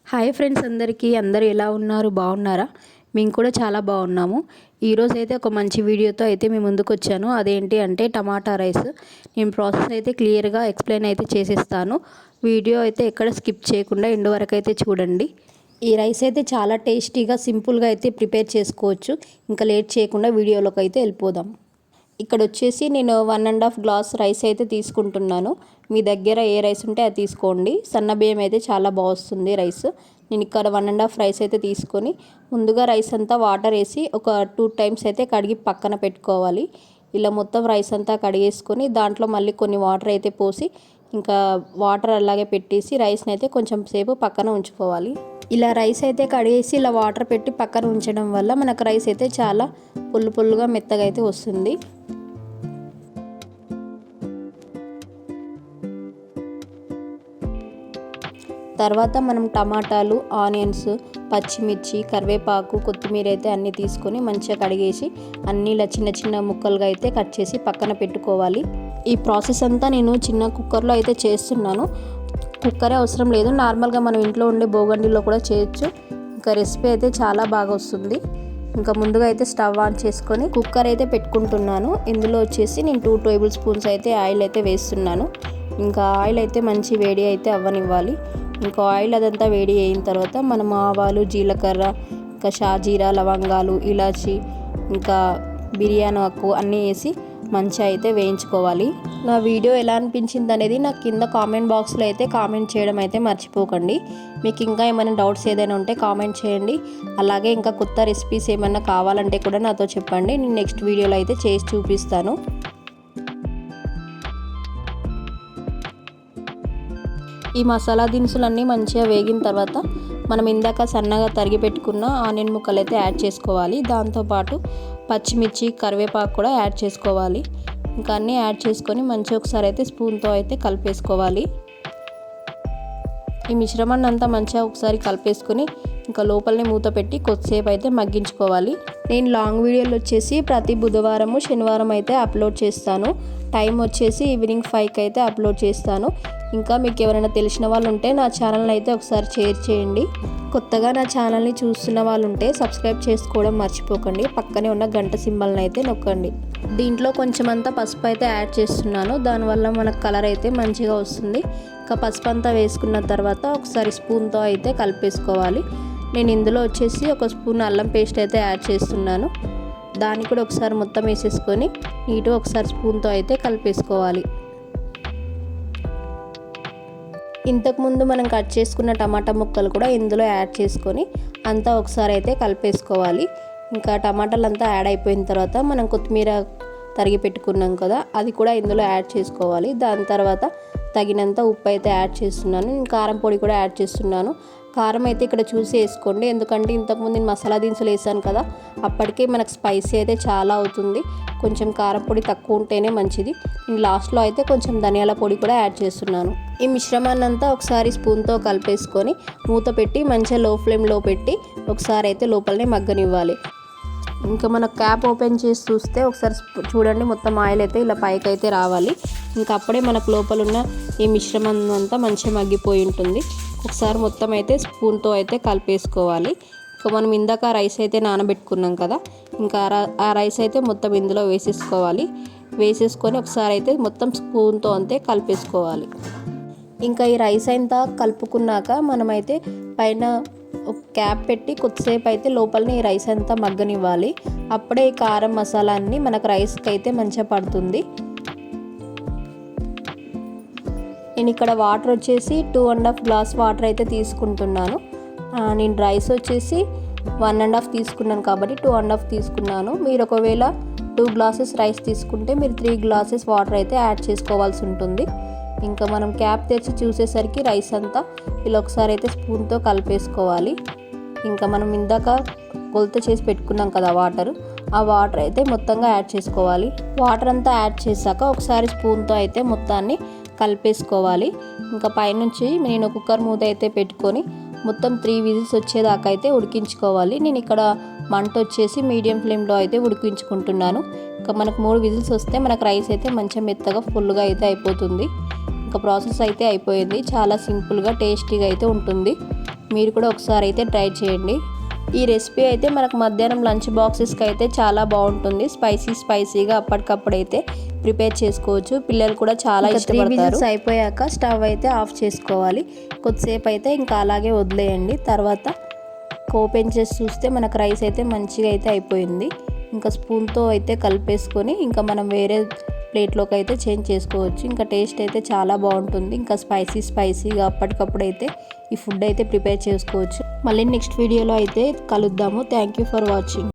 Hi friends, అందరూ ఎలా ఉన్నారు? బాగున్నారా? మేము కూడా చాలా బాగున్నాము. ఈరోజు అయితే ఒక మంచి వీడియోతో అయితే మేము ముందుకు వచ్చాను. అదేంటి అంటే టమాటా రైస్. నేను ప్రాసెస్ అయితే క్లియర్గా ఎక్స్ప్లెయిన్ అయితే చేసేస్తాను. వీడియో అయితే ఎక్కడ స్కిప్ చేయకుండా ఎండ్ వరకు అయితే చూడండి. ఈ రైస్ అయితే చాలా టేస్టీగా సింపుల్గా అయితే ప్రిపేర్ చేసుకోవచ్చు. ఇంకా లేట్ చేయకుండా వీడియోలోకి అయితే వెళ్ళిపోదాం. ఇక్కడ వచ్చేసి నేను 1.5 గ్లాస్ రైస్ అయితే తీసుకుంటున్నాను. మీ దగ్గర ఏ రైస్ ఉంటే అది తీసుకోండి. సన్న బియ్యం అయితే చాలా బాగుంది రైస్. నేను ఇక్కడ 1.5 రైస్ అయితే తీసుకొని ముందుగా రైస్ అంతా వాటర్ వేసి ఒక 2 టైమ్స్ అయితే కడిగి పక్కన పెట్టుకోవాలి. ఇలా మొత్తం రైస్ అంతా కడిగేసుకొని దాంట్లో మళ్ళీ కొన్ని వాటర్ అయితే పోసి ఇంకా వాటర్ అలాగే పెట్టేసి రైస్ని అయితే కొంచెం సేపు పక్కన ఉంచుకోవాలి. ఇలా రైస్ అయితే కడిగేసి ఇలా వాటర్ పెట్టి పక్కన ఉంచడం వల్ల మనకు రైస్ అయితే చాలా పుల్లుగా మెత్తగా అయితే వస్తుంది. తర్వాత మనం టమాటాలు, ఆనియన్స్, పచ్చిమిర్చి, కరివేపాకు, కొత్తిమీర అయితే అన్నీ తీసుకొని మంచిగా కడిగేసి అన్నీ ఇలా చిన్న ముక్కలుగా అయితే కట్ చేసి పక్కన పెట్టుకోవాలి. ఈ ప్రాసెస్ అంతా నేను చిన్న కుక్కర్లో అయితే చేస్తున్నాను. కుక్కరే అవసరం లేదు, నార్మల్గా మనం ఇంట్లో ఉండే బోగండిలో కూడా చేయొచ్చు. ఇంకా రెసిపీ అయితే చాలా బాగా వస్తుంది. ఇంకా ముందుగా అయితే స్టవ్ ఆన్ చేసుకొని కుక్కర్ అయితే పెట్టుకుంటున్నాను. ఇందులో వచ్చేసి నేను 2 టేబుల్ స్పూన్స్ అయితే ఆయిల్ అయితే వేస్తున్నాను. ఇంకా ఆయిల్ అయితే మంచి వేడి అయితే అవ్వనివ్వాలి. ఇంకా ఆయిల్ అదంతా వేడి అయిన తర్వాత మనం ఆవాలు, జీలకర్ర, ఇంకా షాజీరా, లవంగాలు, ఇలాచి, ఇంకా బిర్యానీ ఆకు అన్నీ వేసి మంచిగా అయితే వేయించుకోవాలి. నా వీడియో ఎలా అనిపించింది అనేది నాకు కింద కామెంట్ బాక్స్లో అయితే కామెంట్ చేయడం అయితే మర్చిపోకండి. మీకు ఇంకా ఏమైనా డౌట్స్ ఏదైనా ఉంటే కామెంట్ చేయండి. అలాగే ఇంకా కొత్త రెసిపీస్ ఏమైనా కావాలంటే కూడా నాతో చెప్పండి. నేను నెక్స్ట్ వీడియోలో అయితే చేసి చూపిస్తాను. ఈ మసాలా దినుసులన్నీ మంచిగా వేగిన తర్వాత మనం ఇందాక సన్నగా తరిగి పెట్టుకున్న ఆనియన్ ముక్కలు అయితే యాడ్ చేసుకోవాలి. దాంతోపాటు పచ్చిమిర్చి, కరివేపాకు కూడా యాడ్ చేసుకోవాలి. ఇంకా అన్నీ యాడ్ చేసుకొని మంచిగా ఒకసారి అయితే స్పూన్తో అయితే కలిపేసుకోవాలి. ఈ మిశ్రమాన్ని అంతా మంచిగా ఒకసారి కలిపేసుకొని ఇంకా లోపలనే మూత పెట్టి కొద్దిసేపు అయితే మగ్గించుకోవాలి. నేను లాంగ్ వీడియోలు వచ్చేసి ప్రతి బుధవారము, శనివారం అయితే అప్లోడ్ చేస్తాను. టైం వచ్చేసి ఈవినింగ్ 5కి అయితే అప్లోడ్ చేస్తాను. ఇంకా మీకు ఎవరైనా తెలిసిన వాళ్ళు ఉంటే నా ఛానల్ని అయితే ఒకసారి షేర్ చేయండి. కొత్తగా నా ఛానల్ని చూస్తున్న వాళ్ళు ఉంటే సబ్స్క్రైబ్ చేసుకోవడం మర్చిపోకండి. పక్కనే ఉన్న గంట సింబల్ని అయితే నొక్కండి. దీంట్లో కొంచెం అంతా పసుపు అయితే యాడ్ చేస్తున్నాను. దానివల్ల మనకు కలర్ అయితే మంచిగా వస్తుంది. ఇంకా పసుపు అంతా వేసుకున్న తర్వాత ఒకసారి స్పూన్తో అయితే కలిపేసుకోవాలి. నేను ఇందులో వచ్చేసి ఒక స్పూన్ అల్లం పేస్ట్ అయితే యాడ్ చేస్తున్నాను. దాన్ని కూడా ఒకసారి మొత్తం వేసేసుకొని నీట్గా ఒకసారి స్పూన్తో అయితే కలిపేసుకోవాలి. ఇంతకుముందు మనం కట్ చేసుకున్న టమాటా ముక్కలు కూడా ఇందులో యాడ్ చేసుకొని అంతా ఒకసారి అయితే కలిపేసుకోవాలి. ఇంకా టమాటాలు అంతా యాడ్ అయిపోయిన తర్వాత మనం కొత్తిమీర తరిగి పెట్టుకున్నాం కదా, అది కూడా ఇందులో యాడ్ చేసుకోవాలి. దాని తర్వాత తగినంత ఉప్పు అయితే యాడ్ చేస్తున్నాను. నేను కారం పొడి కూడా యాడ్ చేస్తున్నాను. కారం అయితే ఇక్కడ చూసి వేసుకోండి, ఎందుకంటే ఇంతకుముందు నేను మసాలా దినుసులు వేసాను కదా, అప్పటికే మనకు స్పైసీ అయితే చాలా అవుతుంది. కొంచెం కారం పొడి తక్కువ ఉంటేనే మంచిది. నేను లాస్ట్లో అయితే కొంచెం ధనియాల పొడి కూడా యాడ్ చేస్తున్నాను. ఈ మిశ్రమాన్ని అంతా ఒకసారి స్పూన్తో కలిపేసుకొని మూత పెట్టి మంచిగా లో ఫ్లేమ్లో పెట్టి ఒకసారి అయితే లోపలనే మగ్గనివ్వాలి. ఇంకా మన క్యాప్ ఓపెన్ చేసి చూస్తే ఒకసారి చూడండి, మొత్తం ఆయిల్ అయితే ఇలా పైకి అయితే రావాలి. ఇంకా అప్పుడే మనకు లోపల ఉన్న ఈ మిశ్రమం అంతా మంచిగా మగ్గిపోయి ఉంటుంది. ఒకసారి మొత్తం అయితే స్పూన్తో అయితే కలిపేసుకోవాలి. ఇంకా మనం ఇందాక రైస్ అయితే నానబెట్టుకున్నాం కదా, ఇంకా ఆ రైస్ అయితే మొత్తం ఇందులో వేసేసుకొని ఒకసారి అయితే మొత్తం స్పూన్తో అంతే కలిపేసుకోవాలి. ఇంకా ఈ రైస్ అంతా కలుపుకున్నాక మనమైతే పైన ఒక క్యాప్ పెట్టి కొద్దిసేపు అయితే లోపలనే ఈ రైస్ అంతా మగ్గనివ్వాలి. అప్పుడే ఈ కారం మసాలా అన్నీ మనకు రైస్కి అయితే మంచిగా పడుతుంది. నేను ఇక్కడ వాటర్ వచ్చేసి 2.5 గ్లాస్ వాటర్ అయితే తీసుకుంటున్నాను. నేను రైస్ వచ్చేసి 1.5 తీసుకున్నాను కాబట్టి 2.5 తీసుకున్నాను. మీరు ఒకవేళ 2 గ్లాసెస్ రైస్ తీసుకుంటే మీరు 3 గ్లాసెస్ వాటర్ అయితే యాడ్ చేసుకోవాల్సి ఉంటుంది. ఇంకా మనం క్యాప్ తెచ్చి చూసేసరికి రైస్ అంతా ఇలా ఒకసారి అయితే స్పూన్తో కలిపేసుకోవాలి. ఇంకా మనం ఇందాక కొలత చేసి పెట్టుకున్నాం కదా ఆ వాటర్ అయితే మొత్తంగా యాడ్ చేసుకోవాలి. వాటర్ అంతా యాడ్ చేశాక ఒకసారి స్పూన్తో అయితే మొత్తాన్ని కలిపేసుకోవాలి. ఇంకా పైనుంచి నేను కుక్కర్ మూత అయితే పెట్టుకొని మొత్తం 3 విజిల్స్ వచ్చేదాకా అయితే ఉడికించుకోవాలి. నేను ఇక్కడ మంట వచ్చేసి మీడియం ఫ్లేమ్లో అయితే ఉడికించుకుంటున్నాను. ఇంకా మనకు 3 విజిల్స్ వస్తే మనకు రైస్ అయితే మంచిగా మెత్తగా ఫుల్గా అయితే అయిపోతుంది. ఇంకా ప్రాసెస్ అయితే అయిపోయింది. చాలా సింపుల్గా టేస్టీగా అయితే ఉంటుంది. మీరు కూడా ఒకసారి అయితే ట్రై చేయండి. ఈ రెసిపీ అయితే మనకు మధ్యాహ్నం లంచ్ బాక్సెస్కి అయితే చాలా బాగుంటుంది. స్పైసీగా అప్పటికప్పుడు అయితే ప్రిపేర్ చేసుకోవచ్చు. పిల్లలు కూడా చాలా ఇష్టపడతారు. 3 విజిల్స్ అయిపోయాక స్టవ్ అయితే ఆఫ్ చేసుకోవాలి. కొద్దిసేపు అయితే ఇంకా అలాగే వదిలేయండి. తర్వాత ఓపెన్ చేసి చూస్తే మనకు రైస్ అయితే మంచిగా అయితే అయిపోయింది. ఇంకా స్పూన్తో అయితే కలిపేసుకొని ఇంకా మనం వేరే ప్లేట్లోకి అయితే చేంజ్ చేసుకోవచ్చు. ఇంకా టేస్ట్ అయితే చాలా బాగుంటుంది. ఇంకా స్పైసీగా అప్పటికప్పుడు అయితే ఈ ఫుడ్ అయితే ప్రిపేర్ చేసుకోవచ్చు. మళ్ళీ నెక్స్ట్ వీడియోలో అయితే కలుద్దాము. Thank you for watching.